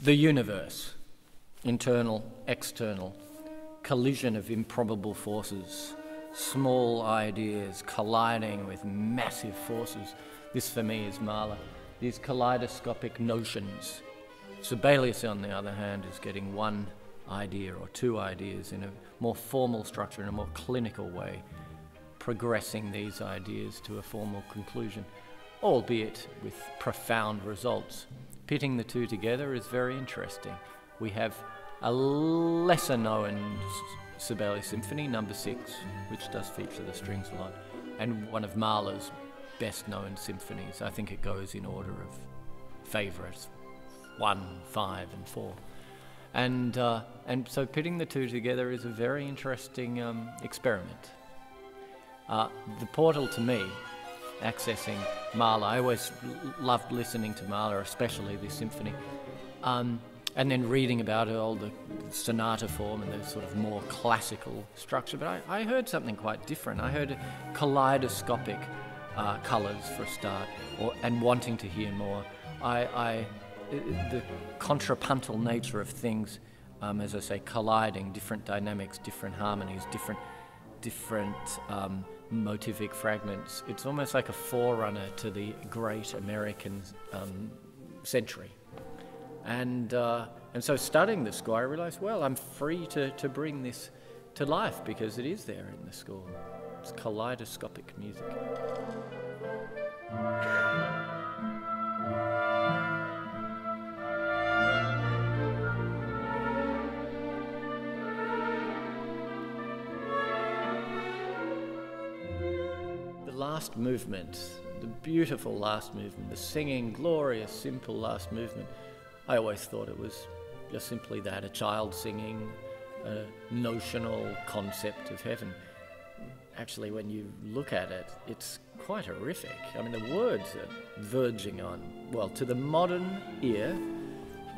The universe, internal, external, collision of improbable forces, small ideas colliding with massive forces. This for me is Mahler. These kaleidoscopic notions. Sibelius, on the other hand, is getting one idea or two ideas in a more formal structure, in a more clinical way, progressing these ideas to a formal conclusion, albeit with profound results. Pitting the two together is very interesting. We have a lesser known Sibelius Symphony No.6, which does feature the strings a lot, and one of Mahler's best known symphonies. I think it goes in order of favourites, 1, 5 and 4. And so pitting the two together is a very interesting experiment. The portal to me, accessing Mahler, I always loved listening to Mahler, especially this symphony, and then reading about all the sonata form and the sort of more classical structure. But I heard something quite different. I heard kaleidoscopic colours for a start, and wanting to hear more. The contrapuntal nature of things, as I say, colliding, different dynamics, different harmonies, different motivic fragments. It's almost like a forerunner to the great American century. And so studying the score, I realised, well, I'm free to bring this to life because it is there in the score. It's kaleidoscopic music. Last movement, the beautiful last movement, the singing, glorious, simple last movement. I always thought it was just simply that, a child singing a notional concept of heaven. Actually, when you look at it, it's quite horrific. I mean, the words are verging on, well, to the modern ear,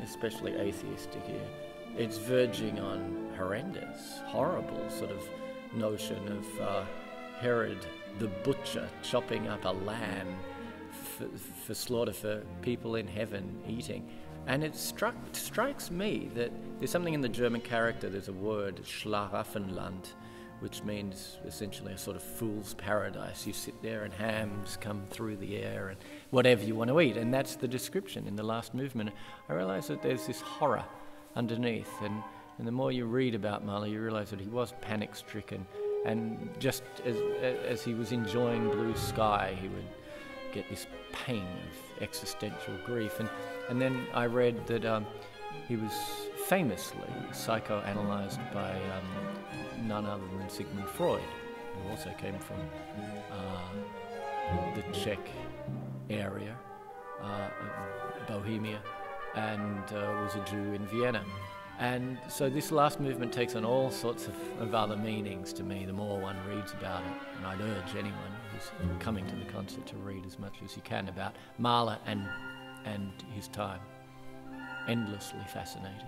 especially atheistic ear, it's verging on horrendous, horrible sort of notion of Herod the butcher chopping up a lamb for slaughter for people in heaven eating. And it strikes me that there's something in the German character, there's a word, Schlaraffenland, which means essentially a sort of fool's paradise. You sit there and hams come through the air and whatever you want to eat. And that's the description in the last movement. I realise that there's this horror underneath. And the more you read about Mahler, you realise that he was panic-stricken. And just as he was enjoying blue sky, he would get this pain of existential grief. And then I read that he was famously psychoanalyzed by none other than Sigmund Freud, who also came from the Czech area, Bohemia, and was a Jew in Vienna. And so this last movement takes on all sorts of other meanings to me the more one reads about it. And I'd urge anyone who's coming to the concert to read as much as you can about Mahler and his time. Endlessly fascinating.